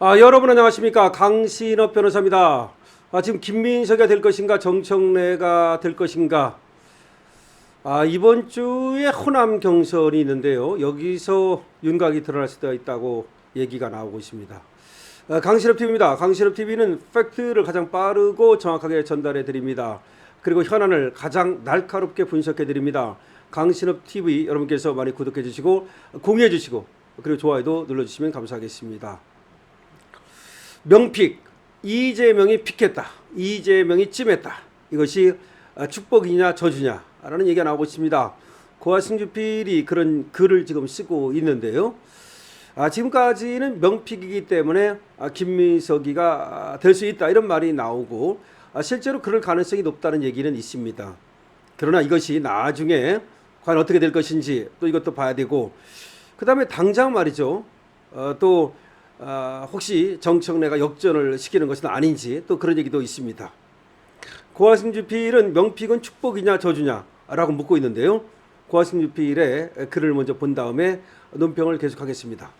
여러분 안녕하십니까? 강신업 변호사입니다. 지금 김민석이가 될 것인가 정청래가 될 것인가, 이번 주에 호남 경선이 있는데요. 여기서 윤곽이 드러날 수도 있다고 얘기가 나오고 있습니다. 강신업 TV입니다. 강신업 TV는 팩트를 가장 빠르고 정확하게 전달해 드립니다. 그리고 현안을 가장 날카롭게 분석해 드립니다. 강신업 TV 여러분께서 많이 구독해 주시고 공유해 주시고 그리고 좋아요도 눌러 주시면 감사하겠습니다. 명픽, 이재명이 픽했다, 이재명이 찜했다, 이것이 축복이냐 저주냐라는 얘기가 나오고 있습니다. 고화승주필이 그런 글을 지금 쓰고 있는데요. 지금까지는 명픽이기 때문에 김민석이가 될 수 있다 이런 말이 나오고, 실제로 그럴 가능성이 높다는 얘기는 있습니다. 그러나 이것이 나중에 과연 어떻게 될 것인지 또 이것도 봐야 되고, 그 다음에 당장 말이죠. 또 혹시 정청래가 역전을 시키는 것은 아닌지 또 그런 얘기도 있습니다. 고화승주필은 명픽은 축복이냐 저주냐라고 묻고 있는데요. 고화승주필의 글을 먼저 본 다음에 논평을 계속하겠습니다.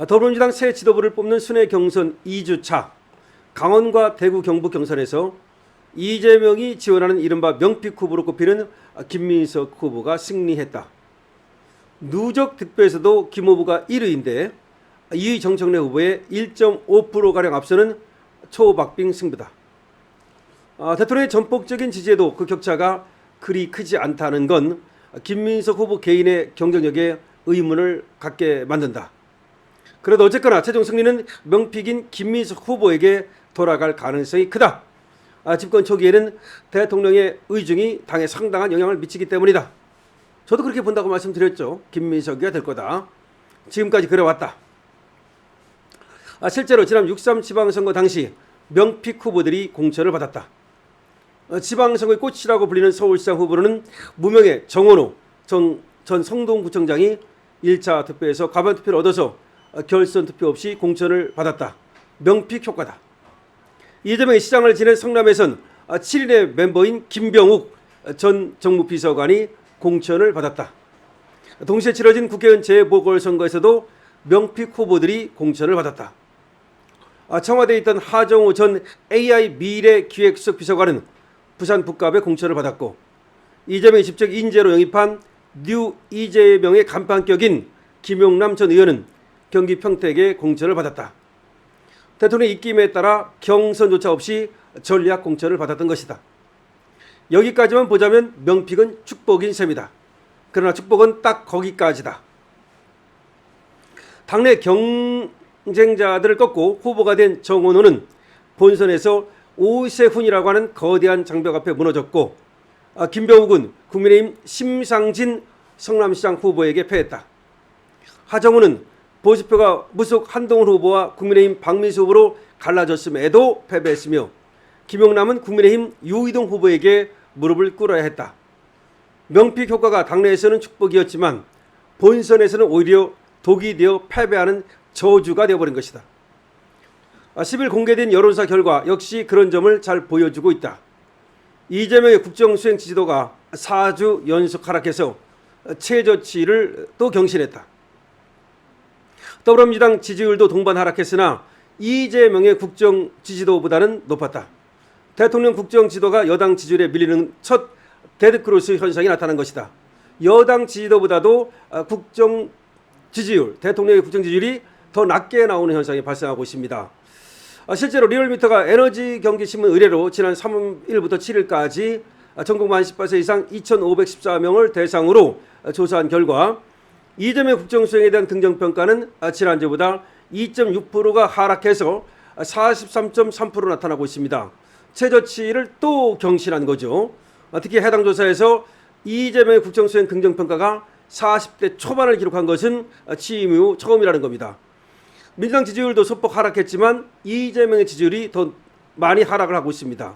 더불어민주당 새 지도부를 뽑는 순회 경선 2주차, 강원과 대구 경북 경선에서 이재명이 지원하는 이른바 명픽 후보로 꼽히는 김민석 후보가 승리했다. 누적 득표에서도 김 후보가 1위인데 2위 정청래 후보의 1.5%가량 앞서는 초박빙 승부다. 대통령의 전폭적인 지지에도 그 격차가 그리 크지 않다는 건 김민석 후보 개인의 경쟁력에 의문을 갖게 만든다. 그래도 어쨌거나 최종 승리는 명픽인 김민석 후보에게 돌아갈 가능성이 크다. 집권 초기에는 대통령의 의중이 당에 상당한 영향을 미치기 때문이다. 저도 그렇게 본다고 말씀드렸죠. 김민석이가 될 거다. 지금까지 그래왔다. 실제로 지난 6.3 지방선거 당시 명픽 후보들이 공천을 받았다. 지방선거의 꽃이라고 불리는 서울시장 후보로는 무명의 정원호 전 성동구청장이 1차 투표에서 과반 투표를 얻어서 결선 투표 없이 공천을 받았다. 명픽 효과다. 이재명이 시장을 지낸 성남에선 7인의 멤버인 김병욱 전 정무비서관이 공천을 받았다. 동시에 치러진 국회의원 재보궐선거에서도 명픽 후보들이 공천을 받았다. 청와대에 있던 하정우 전 AI 미래기획수석 비서관은 부산 북갑에 공천을 받았고, 이재명이 직접 인재로 영입한 뉴 이재명의 간판격인 김용남 전 의원은 경기 평택에 공천을 받았다. 대통령 입김에 따라 경선조차 없이 전략 공천을 받았던 것이다. 여기까지만 보자면 명픽은 축복인 셈이다. 그러나 축복은 딱 거기까지다. 당내 경쟁자들을 꺾고 후보가 된 정원호는 본선에서 오세훈이라고 하는 거대한 장벽 앞에 무너졌고, 김병욱은 국민의힘 심상진 성남시장 후보에게 패했다. 하정우는 보수표가 무속 한동훈 후보와 국민의힘 박민수 후보로 갈라졌음에도 패배했으며, 김용남은 국민의힘 유이동 후보에게 무릎을 꿇어야 했다. 명픽 효과가 당내에서는 축복이었지만 본선에서는 오히려 독이 되어 패배하는 저주가 되어버린 것이다. 10일 공개된 여론조사 결과 역시 그런 점을 잘 보여주고 있다. 이재명의 국정수행 지지도가 4주 연속 하락해서 최저치를 또 경신했다. 더불어민주당 지지율도 동반 하락했으나 이재명의 국정 지지도보다는 높았다. 대통령 국정 지도가 여당 지지율에 밀리는 첫 데드크로스 현상이 나타난 것이다. 여당 지지도보다도 국정 지지율, 대통령의 국정 지지율이 더 낮게 나오는 현상이 발생하고 있습니다. 실제로 리얼미터가 에너지 경기신문 의뢰로 지난 3일부터 7일까지 전국 만 18세 이상 2,514명을 대상으로 조사한 결과 이재명 국정 수행에 대한 긍정평가는 지난주보다 2.6%가 하락해서 43.3% 나타나고 있습니다. 최저치를 또 경신한 거죠. 특히 해당 조사에서 이재명의 국정수행 긍정평가가 40대 초반을 기록한 것은 취임 이후 처음이라는 겁니다. 민주당 지지율도 소폭 하락했지만 이재명의 지지율이 더 많이 하락을 하고 있습니다.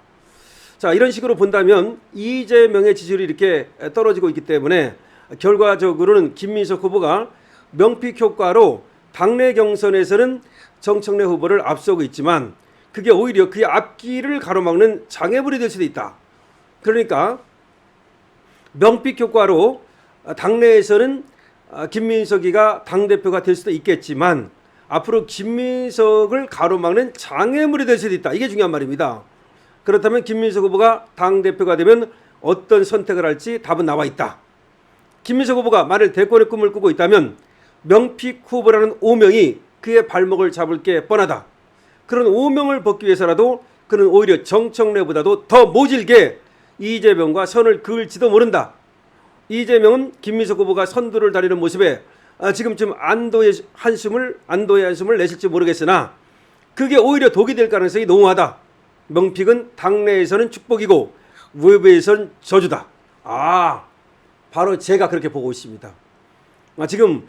자, 이런 식으로 본다면 이재명의 지지율이 이렇게 떨어지고 있기 때문에 결과적으로는 김민석 후보가 명픽 효과로 당내 경선에서는 정청래 후보를 앞서고 있지만 그게 오히려 그의 앞길을 가로막는 장애물이 될 수도 있다. 그러니까 명픽 효과로 당내에서는 김민석이가 당대표가 될 수도 있겠지만 앞으로 김민석을 가로막는 장애물이 될 수도 있다. 이게 중요한 말입니다. 그렇다면 김민석 후보가 당대표가 되면 어떤 선택을 할지 답은 나와 있다. 김민석 후보가 만일 대권의 꿈을 꾸고 있다면 명픽 후보라는 오명이 그의 발목을 잡을 게 뻔하다. 그런 오명을 벗기 위해서라도 그는 오히려 정청래보다도 더 모질게 이재명과 선을 그을지도 모른다. 이재명은 김민석 후보가 선두를 다리는 모습에 지금쯤 안도의 한숨을 내실지 모르겠으나 그게 오히려 독이 될 가능성이 농후하다. 명픽은 당내에서는 축복이고 외부에서는 저주다. 바로 제가 그렇게 보고 있습니다. 지금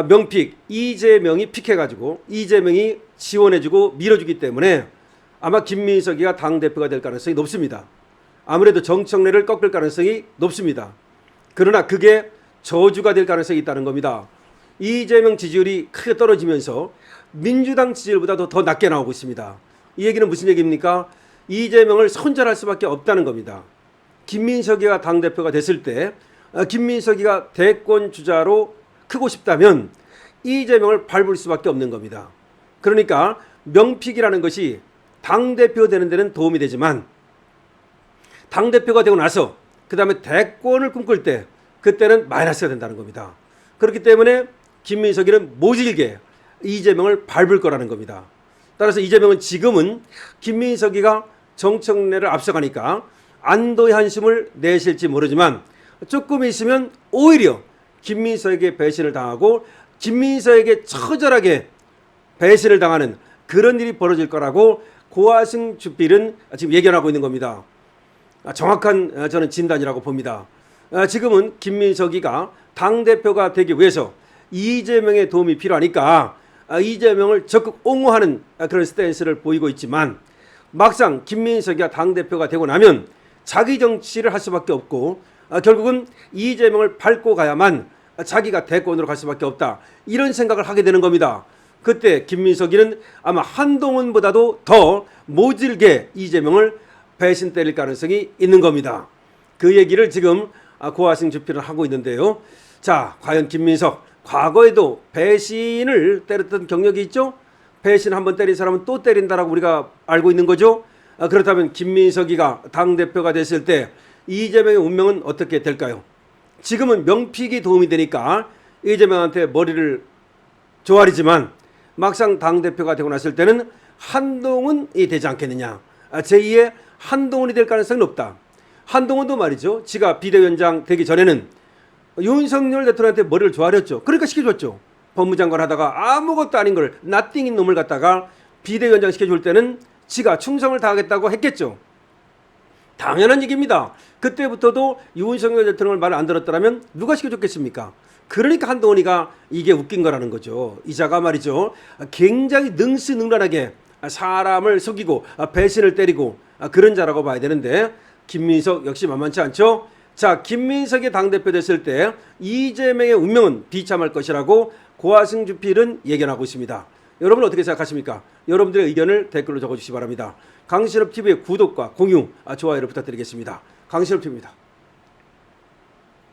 명픽 이재명이 픽해가지고 이재명이 지원해주고 밀어주기 때문에 아마 김민석이가 당대표가 될 가능성이 높습니다. 아무래도 정청래를 꺾을 가능성이 높습니다. 그러나 그게 저주가 될 가능성이 있다는 겁니다. 이재명 지지율이 크게 떨어지면서 민주당 지지율보다도 더 낮게 나오고 있습니다. 이 얘기는 무슨 얘기입니까? 이재명을 손절할 수밖에 없다는 겁니다. 김민석이가 당대표가 됐을 때 김민석이가 대권 주자로 크고 싶다면 이재명을 밟을 수밖에 없는 겁니다. 그러니까 명픽이라는 것이 당대표 되는 데는 도움이 되지만 당대표가 되고 나서 그 다음에 대권을 꿈꿀 때 그때는 마이너스가 된다는 겁니다. 그렇기 때문에 김민석이는 모질게 이재명을 밟을 거라는 겁니다. 따라서 이재명은 지금은 김민석이가 정청래를 앞서가니까 안도의 한숨을 내실지 모르지만 조금 있으면 오히려 김민석에게 배신을 당하고 김민석에게 처절하게 배신을 당하는 그런 일이 벌어질 거라고 고화승 주필은 지금 예견하고 있는 겁니다. 정확한 저는 진단이라고 봅니다. 지금은 김민석이가 당대표가 되기 위해서 이재명의 도움이 필요하니까 이재명을 적극 옹호하는 그런 스탠스를 보이고 있지만 막상 김민석이가 당대표가 되고 나면 자기 정치를 할 수밖에 없고 결국은 이재명을 밟고 가야만 자기가 대권으로 갈 수밖에 없다. 이런 생각을 하게 되는 겁니다. 그때 김민석이는 아마 한동훈보다도 더 모질게 이재명을 배신 때릴 가능성이 있는 겁니다. 그 얘기를 지금 고화승 주필은 하고 있는데요. 자, 과연 김민석 과거에도 배신을 때렸던 경력이 있죠? 배신 한번 때린 사람은 또 때린다라고 우리가 알고 있는 거죠. 그렇다면 김민석이가 당대표가 됐을 때 이재명의 운명은 어떻게 될까요? 지금은 명픽이 도움이 되니까 이재명한테 머리를 조아리지만 막상 당대표가 되고 났을 때는 한동훈이 되지 않겠느냐. 제2의 한동훈이 될 가능성이 높다. 한동훈도 말이죠. 지가 비대위원장 되기 전에는 윤석열 대통령한테 머리를 조아렸죠. 그러니까 시켜줬죠. 법무장관 하다가 아무것도 아닌 걸 나띵인 놈을 갖다가 비대위원장 시켜줄 때는 지가 충성을 다하겠다고 했겠죠. 당연한 얘기입니다. 그때부터도 윤석열 대통령을 말 안 들었더라면 누가 시켜줬겠습니까? 그러니까 한동훈이가 이게 웃긴 거라는 거죠. 이자가 말이죠. 굉장히 능수능란하게 사람을 속이고 배신을 때리고 그런 자라고 봐야 되는데 김민석 역시 만만치 않죠. 자, 김민석이 당대표 됐을 때 이재명의 운명은 비참할 것이라고 고화승 주필은 예견하고 있습니다. 여러분 어떻게 생각하십니까? 여러분들의 의견을 댓글로 적어주시기 바랍니다. 강신업 TV의 구독과 공유, 좋아요를 부탁드리겠습니다. 강신업 TV입니다.